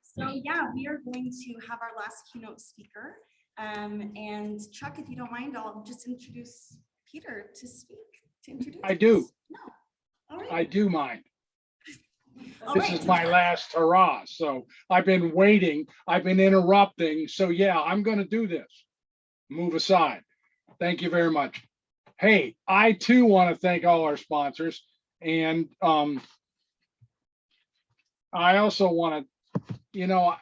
So yeah, we are going to have our last keynote speaker. And Chuck, if you don't mind, I'll just introduce Peter to speak, to introduce. I do. No. All right. I do mind. All This right. is my last hurrah. So I've been waiting. I've been interrupting. So yeah, I'm going to do this. Move aside. Thank you very much. Hey, I too want to thank all our sponsors. And I also want to,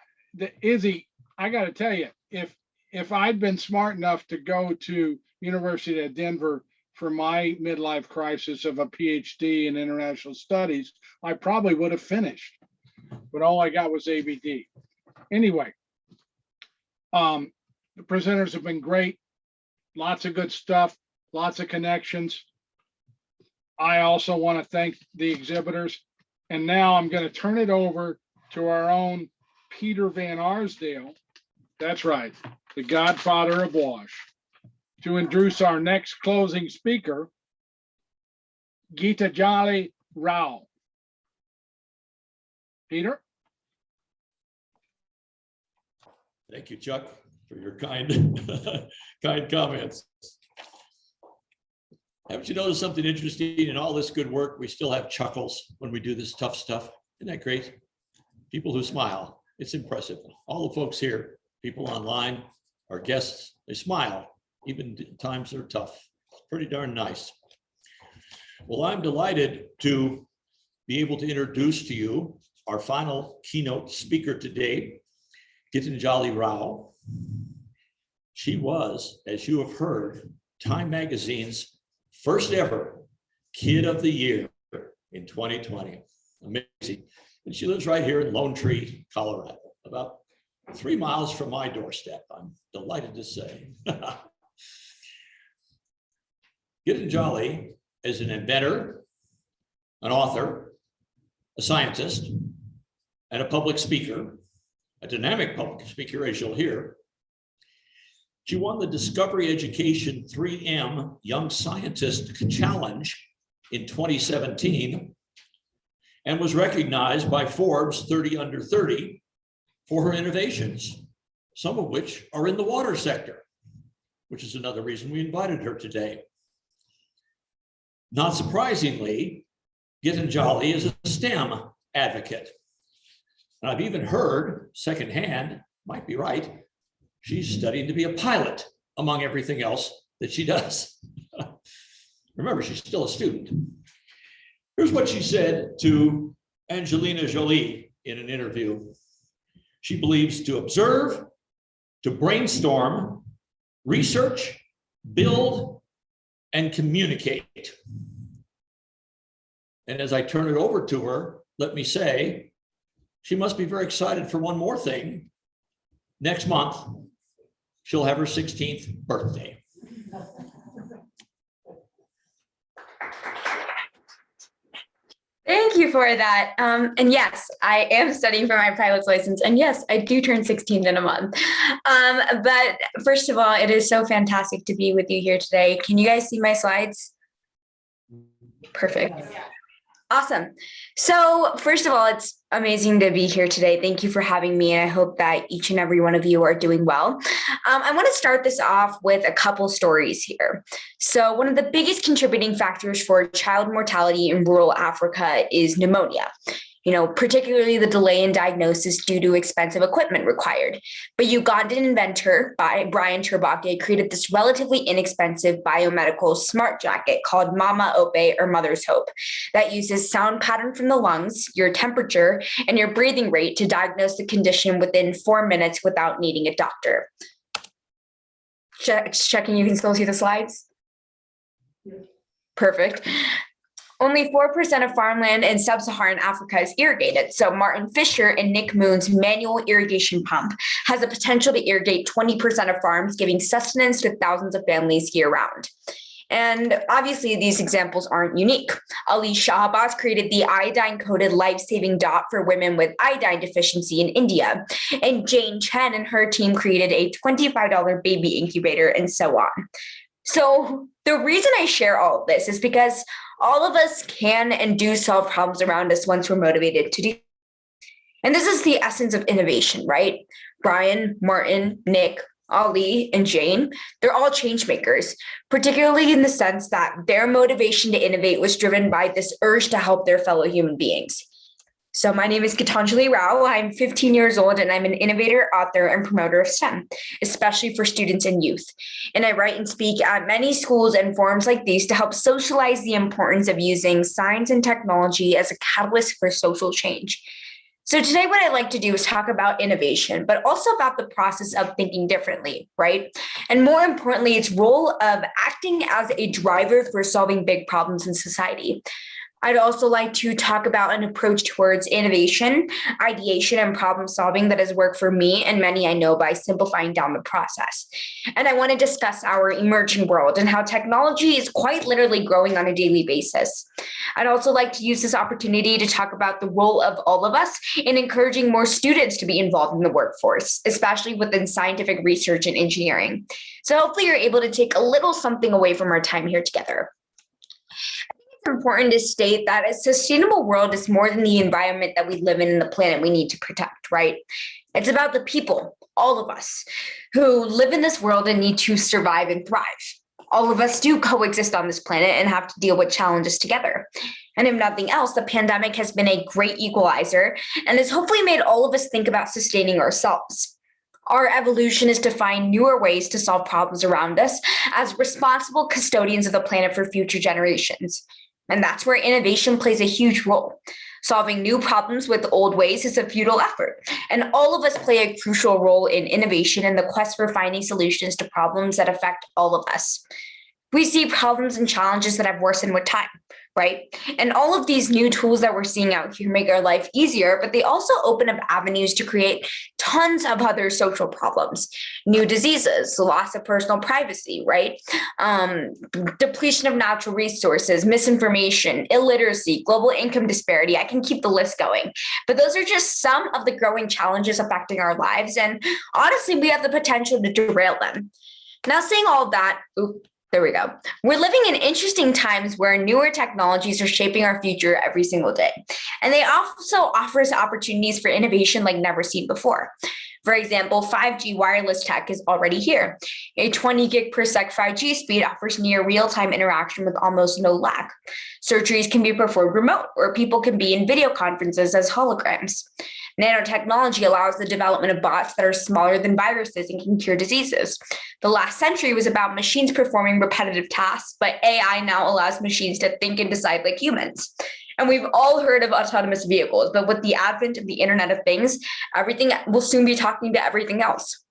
Izzy, I got to tell you, if I'd been smart enough to go to University of Denver for my midlife crisis of a PhD in international studies, I probably would have finished, but all I got was ABD. Anyway, the presenters have been great. Lots of good stuff, lots of connections. I also want to thank the exhibitors. And now I'm going to turn it over to our own Peter Van Arsdale. That's right, the godfather of WASH, to introduce our next closing speaker, Gitanjali Rao. Peter? Thank you, Chuck, for your kind, kind comments. Haven't you noticed something interesting? In all this good work, we still have chuckles when we do this tough stuff. Isn't that great? People who smile, it's impressive. All the folks here, people online, our guests, they smile, even times are tough. It's pretty darn nice. Well, I'm delighted to be able to introduce to you our final keynote speaker today, Gitanjali Rao. She was, as you have heard, Time Magazine's first ever Kid of the Year in 2020. Amazing. And she lives right here in Lone Tree, Colorado, about 3 miles from my doorstep, I'm delighted to say. Gitanjali is an inventor, an author, a scientist, and a public speaker, a dynamic public speaker, as you'll hear. She won the Discovery Education 3M Young Scientist Challenge in 2017 and was recognized by Forbes 30 Under 30 for her innovations, some of which are in the water sector, which is another reason we invited her today. Not surprisingly, Gitanjali is a STEM advocate. And I've even heard secondhand, might be right, she's studying to be a pilot among everything else that she does. Remember, she's still a student. Here's what she said to Angelina Jolie in an interview. She believes to observe, to brainstorm, research, build, and communicate. And as I turn it over to her, let me say, she must be very excited for one more thing. Next month, she'll have her 16th birthday. Thank you for that. And yes, I am studying for my pilot's license. And yes, I do turn 16 in a month. But first of all, it is so fantastic to be with you here today. Can you guys see my slides? Perfect. Awesome. So first of all, it's amazing to be here today. Thank you for having me. And I hope that each and every one of you are doing well. I want to start this off with a couple stories here. So one of the biggest contributing factors for child mortality in rural Africa is pneumonia. Particularly the delay in diagnosis due to expensive equipment required. But Ugandan inventor Brian Turbake created this relatively inexpensive biomedical smart jacket called Mama Ope, or Mother's Hope, that uses sound pattern from the lungs, your temperature, and your breathing rate to diagnose the condition within 4 minutes without needing a doctor. Checking you can still see the slides? Perfect. Only 4% of farmland in sub-Saharan Africa is irrigated. So Martin Fisher and Nick Moon's manual irrigation pump has the potential to irrigate 20% of farms, giving sustenance to thousands of families year-round. And obviously, these examples aren't unique. Ali Shahbaz created the iodine-coated life-saving dot for women with iodine deficiency in India. And Jane Chen and her team created a $25 baby incubator, and so on. So the reason I share all of this is because all of us can and do solve problems around us once we're motivated to do And this is the essence of innovation, right? Brian, Martin, Nick, Ali, and Jane, they're all change makers, particularly in the sense that their motivation to innovate was driven by this urge to help their fellow human beings. So my name is Gitanjali Rao. I'm 15 years old and I'm an innovator, author, and promoter of STEM, especially for students and youth. And I write and speak at many schools and forums like these to help socialize the importance of using science and technology as a catalyst for social change. So today what I'd like to do is talk about innovation, but also about the process of thinking differently, right? And more importantly, its role of acting as a driver for solving big problems in society. I'd also like to talk about an approach towards innovation, ideation, and problem solving that has worked for me and many I know by simplifying down the process. And I want to discuss our emerging world and how technology is quite literally growing on a daily basis. I'd also like to use this opportunity to talk about the role of all of us in encouraging more students to be involved in the workforce, especially within scientific research and engineering. So hopefully you're able to take a little something away from our time here together. It's important to state that a sustainable world is more than the environment that we live in and the planet we need to protect, right? It's about the people, all of us, who live in this world and need to survive and thrive. All of us do coexist on this planet and have to deal with challenges together. And if nothing else, the pandemic has been a great equalizer and has hopefully made all of us think about sustaining ourselves. Our evolution is to find newer ways to solve problems around us as responsible custodians of the planet for future generations. And that's where innovation plays a huge role. Solving new problems with old ways is a futile effort. And all of us play a crucial role in innovation and the quest for finding solutions to problems that affect all of us. We see problems and challenges that have worsened with time, right? And all of these new tools that we're seeing out here make our life easier, but they also open up avenues to create tons of other social problems, new diseases, loss of personal privacy, right? Depletion of natural resources, misinformation, illiteracy, global income disparity. I can keep the list going, but those are just some of the growing challenges affecting our lives. And honestly, we have the potential to derail them. Now, saying all of that, there we go. We're living in interesting times where newer technologies are shaping our future every single day. And they also offer us opportunities for innovation like never seen before. For example, 5G wireless tech is already here. A 20 gig per sec 5G speed offers near real-time interaction with almost no lag. Surgeries can be performed remote, or people can be in video conferences as holograms. Nanotechnology allows the development of bots that are smaller than viruses and can cure diseases. The last century was about machines performing repetitive tasks, but AI now allows machines to think and decide like humans. And we've all heard of autonomous vehicles, but with the advent of the Internet of Things, everything will soon be talking to everything else.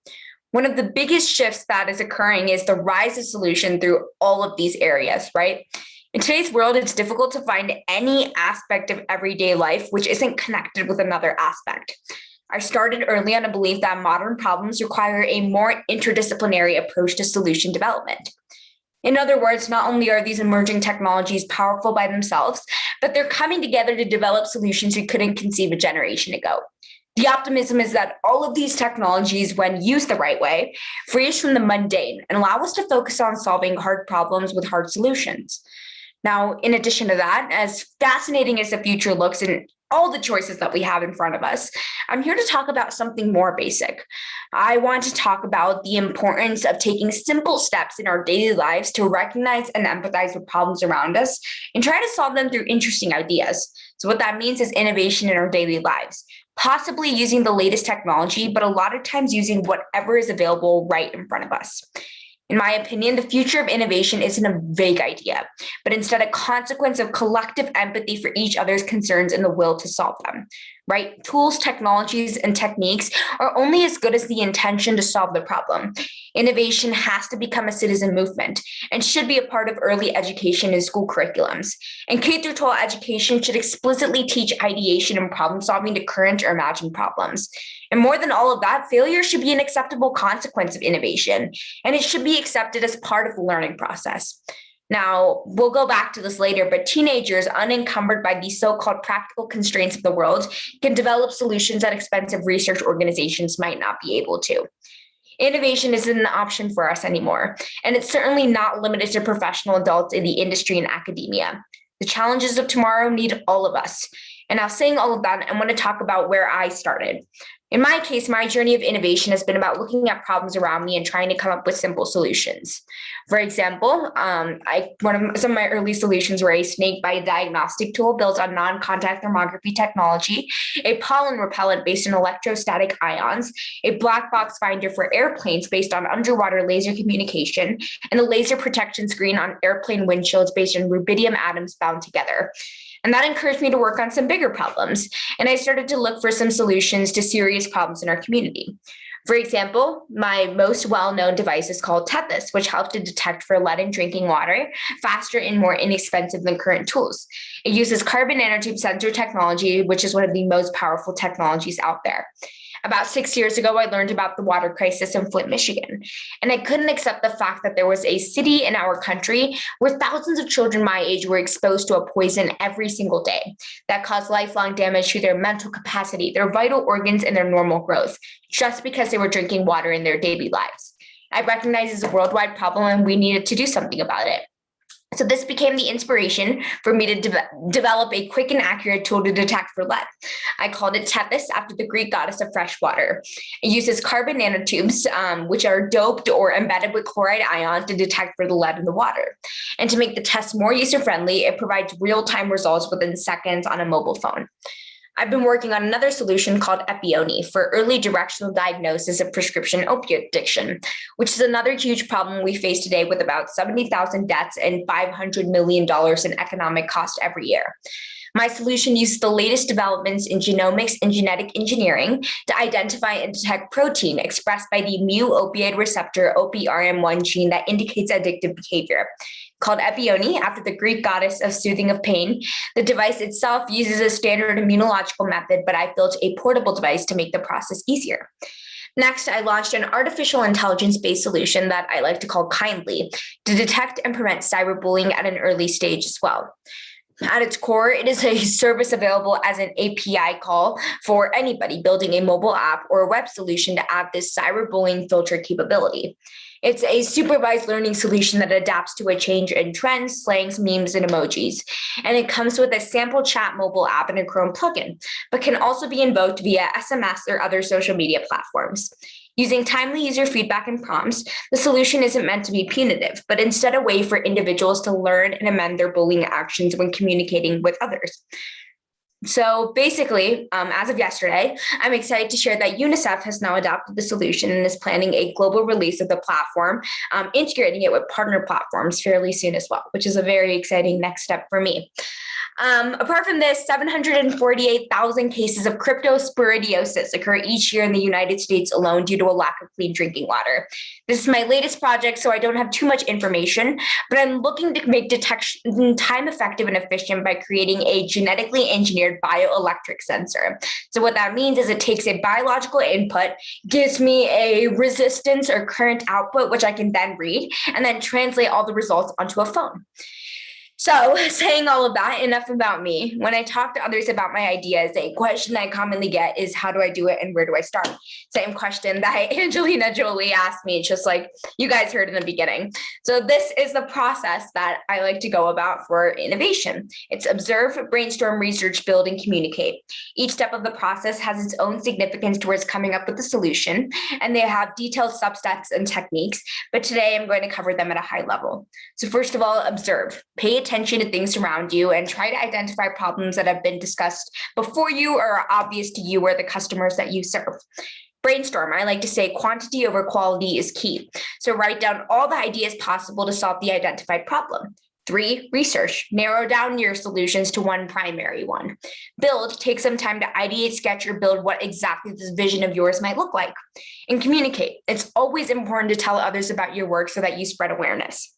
One of the biggest shifts that is occurring is the rise of solution through all of these areas, right? In today's world, it's difficult to find any aspect of everyday life which isn't connected with another aspect. I started early on a belief that modern problems require a more interdisciplinary approach to solution development. In other words, not only are these emerging technologies powerful by themselves, but they're coming together to develop solutions we couldn't conceive a generation ago. The optimism is that all of these technologies, when used the right way, free us from the mundane and allow us to focus on solving hard problems with hard solutions. Now, in addition to that, as fascinating as the future looks and all the choices that we have in front of us, I'm here to talk about something more basic. I want to talk about the importance of taking simple steps in our daily lives to recognize and empathize with problems around us and try to solve them through interesting ideas. So what that means is innovation in our daily lives, possibly using the latest technology, but a lot of times using whatever is available right in front of us. In my opinion, the future of innovation isn't a vague idea, but instead a consequence of collective empathy for each other's concerns and the will to solve them, right? Tools, technologies, and techniques are only as good as the intention to solve the problem. Innovation has to become a citizen movement and should be a part of early education in school curriculums. And K-12 education should explicitly teach ideation and problem solving to current or imagined problems. And more than all of that, failure should be an acceptable consequence of innovation, and it should be accepted as part of the learning process. Now, we'll go back to this later, but teenagers unencumbered by the so-called practical constraints of the world can develop solutions that expensive research organizations might not be able to. Innovation isn't an option for us anymore, and it's certainly not limited to professional adults in the industry and academia. The challenges of tomorrow need all of us. And now, saying all of that, I want to talk about where I started. In my case, my journey of innovation has been about looking at problems around me and trying to come up with simple solutions. For example, some of my early solutions were a snake bite diagnostic tool built on non-contact thermography technology, a pollen repellent based on electrostatic ions, a black box finder for airplanes based on underwater laser communication, and a laser protection screen on airplane windshields based on rubidium atoms bound together. And that encouraged me to work on some bigger problems. And I started to look for some solutions to serious problems in our community. For example, my most well-known device is called Tethys, which helps to detect for lead in drinking water faster and more inexpensive than current tools. It uses carbon nanotube sensor technology, which is one of the most powerful technologies out there. About 6 years ago, I learned about the water crisis in Flint, Michigan, and I couldn't accept the fact that there was a city in our country where thousands of children my age were exposed to a poison every single day that caused lifelong damage to their mental capacity, their vital organs, and their normal growth, just because they were drinking water in their daily lives. I recognize it's a worldwide problem and we needed to do something about it. So this became the inspiration for me to develop a quick and accurate tool to detect for lead. I called it Tethys after the Greek goddess of fresh water. It uses carbon nanotubes, which are doped or embedded with chloride ions to detect for the lead in the water. And to make the test more user-friendly, it provides real-time results within seconds on a mobile phone. I've been working on another solution called Epione for early directional diagnosis of prescription opioid addiction, which is another huge problem we face today with about 70,000 deaths and $500 million in economic cost every year. My solution uses the latest developments in genomics and genetic engineering to identify and detect protein expressed by the mu-opioid receptor OPRM1 gene that indicates addictive behavior. Called Epione after the Greek goddess of soothing of pain, the device itself uses a standard immunological method, but I built a portable device to make the process easier. Next, I launched an artificial intelligence-based solution that I like to call Kindly to detect and prevent cyberbullying at an early stage as well. At its core, it is a service available as an API call for anybody building a mobile app or a web solution to add this cyberbullying filter capability. It's a supervised learning solution that adapts to a change in trends, slangs, memes, and emojis. And it comes with a sample chat mobile app and a Chrome plugin, but can also be invoked via SMS or other social media platforms. Using timely user feedback and prompts, the solution isn't meant to be punitive, but instead a way for individuals to learn and amend their bullying actions when communicating with others. So basically, as of yesterday, I'm excited to share that UNICEF has now adopted the solution and is planning a global release of the platform, integrating it with partner platforms fairly soon as well, which is a very exciting next step for me. Apart from this, 748,000 cases of cryptosporidiosis occur each year in the United States alone due to a lack of clean drinking water. This is my latest project, so I don't have too much information, but I'm looking to make detection time effective and efficient by creating a genetically engineered bioelectric sensor. So what that means is it takes a biological input, gives me a resistance or current output, which I can then read, and then translate all the results onto a phone. So saying all of that, enough about me. When I talk to others about my ideas, a question I commonly get is, how do I do it and where do I start? Same question that Angelina Jolie asked me, just like you guys heard in the beginning. So this is the process that I like to go about for innovation. It's observe, brainstorm, research, build, and communicate. Each step of the process has its own significance towards coming up with a solution, and they have detailed substeps and techniques, but today I'm going to cover them at a high level. So first of all, observe. Pay attention to things around you and try to identify problems that have been discussed before you or are obvious to you or the customers that you serve. Brainstorm. I like to say quantity over quality is key. So write down all the ideas possible to solve the identified problem. 3, research. Narrow down your solutions to one primary one. Build. Take some time to ideate, sketch, or build what exactly this vision of yours might look like. And communicate. It's always important to tell others about your work so that you spread awareness.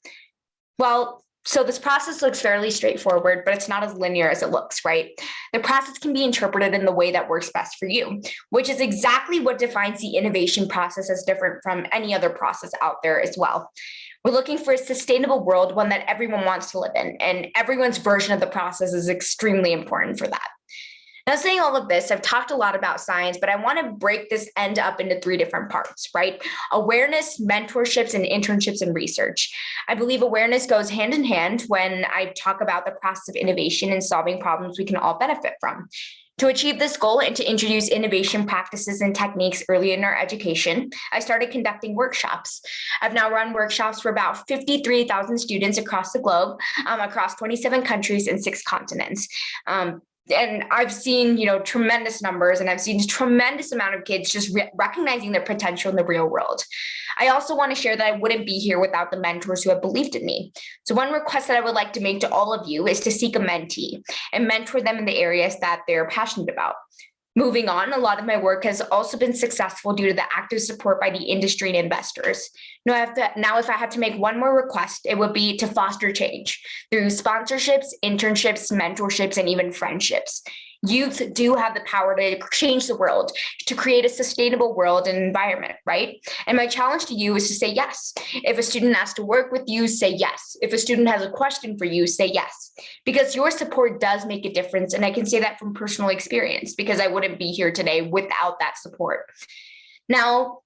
Well, so this process looks fairly straightforward, but it's not as linear as it looks, right? The process can be interpreted in the way that works best for you, which is exactly what defines the innovation process as different from any other process out there as well. We're looking for a sustainable world, one that everyone wants to live in, and everyone's version of the process is extremely important for that. Now, saying all of this, I've talked a lot about science, but I want to break this end up into 3 different parts, right? Awareness, mentorships, and internships and research. I believe awareness goes hand in hand when I talk about the process of innovation and solving problems we can all benefit from. To achieve this goal and to introduce innovation practices and techniques early in our education, I started conducting workshops. I've now run workshops for about 53,000 students across the globe, across 27 countries and 6 continents. And I've seen, tremendous numbers, and I've seen a tremendous amount of kids just recognizing their potential in the real world. I also want to share that I wouldn't be here without the mentors who have believed in me. So one request that I would like to make to all of you is to seek a mentee and mentor them in the areas that they're passionate about. Moving on, a lot of my work has also been successful due to the active support by the industry and investors. Now, if I have to make one more request, it would be to foster change through sponsorships, internships, mentorships, and even friendships. Youth do have the power to change the world, to create a sustainable world and environment, right? And my challenge to you is to say yes. If a student asks to work with you, say yes. If a student has a question for you, say yes. Because your support does make a difference. And I can say that from personal experience, because I wouldn't be here today without that support. Now,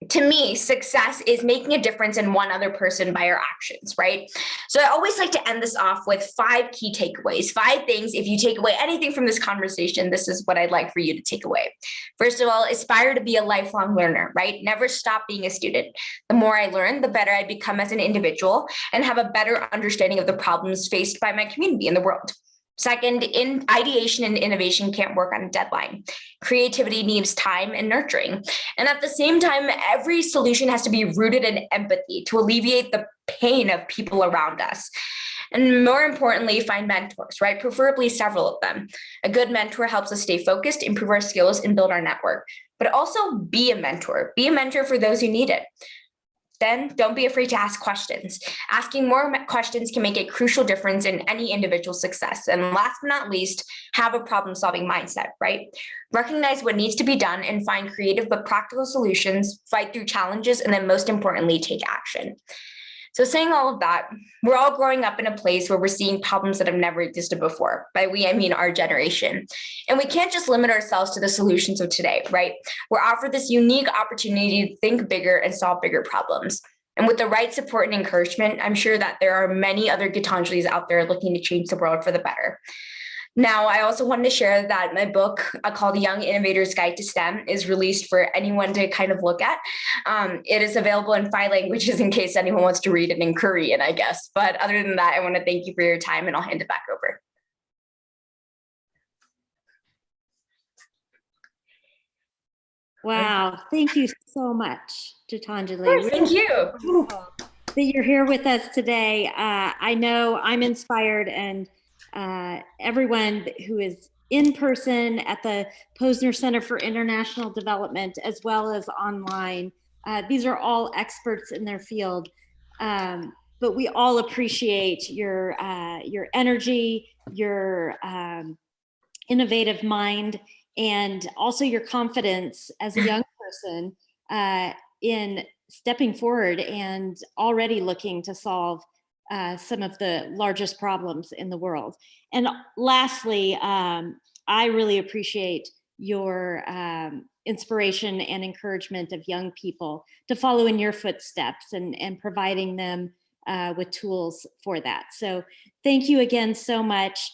to me, success is making a difference in one other person by our actions, right? So I always like to end this off with 5 key takeaways, 5 things. If you take away anything from this conversation, this is what I'd like for you to take away. First of all, aspire to be a lifelong learner, right? Never stop being a student. The more I learn, the better I become as an individual and have a better understanding of the problems faced by my community in the world. Second, ideation and innovation can't work on a deadline. Creativity needs time and nurturing. And at the same time, every solution has to be rooted in empathy to alleviate the pain of people around us. And more importantly, find mentors, right? Preferably several of them. A good mentor helps us stay focused, improve our skills, and build our network. But also be a mentor. Be a mentor for those who need it. Then don't be afraid to ask questions. Asking more questions can make a crucial difference in any individual's success. And last but not least, have a problem-solving mindset, right? Recognize what needs to be done and find creative but practical solutions, fight through challenges, and then most importantly, take action. So saying all of that, we're all growing up in a place where we're seeing problems that have never existed before. By we, I mean our generation. And we can't just limit ourselves to the solutions of today, right? We're offered this unique opportunity to think bigger and solve bigger problems. And with the right support and encouragement, I'm sure that there are many other Gitanjalis out there looking to change the world for the better. Now, I also wanted to share that my book called The Young Innovator's Guide to STEM is released for anyone to kind of look at. It is available in 5 languages in case anyone wants to read it in Korean, I guess. But other than that, I want to thank you for your time and I'll hand it back over. Wow, thank you so much, Gitanjali. Thank you. That you're here with us today. I know I'm inspired, and everyone who is in person at the Posner Center for International Development, as well as online. These are all experts in their field, but we all appreciate your energy, your innovative mind, and also your confidence as a young person in stepping forward and already looking to solve some of the largest problems in the world. And lastly, I really appreciate your inspiration and encouragement of young people to follow in your footsteps and providing them with tools for that. So thank you again so much.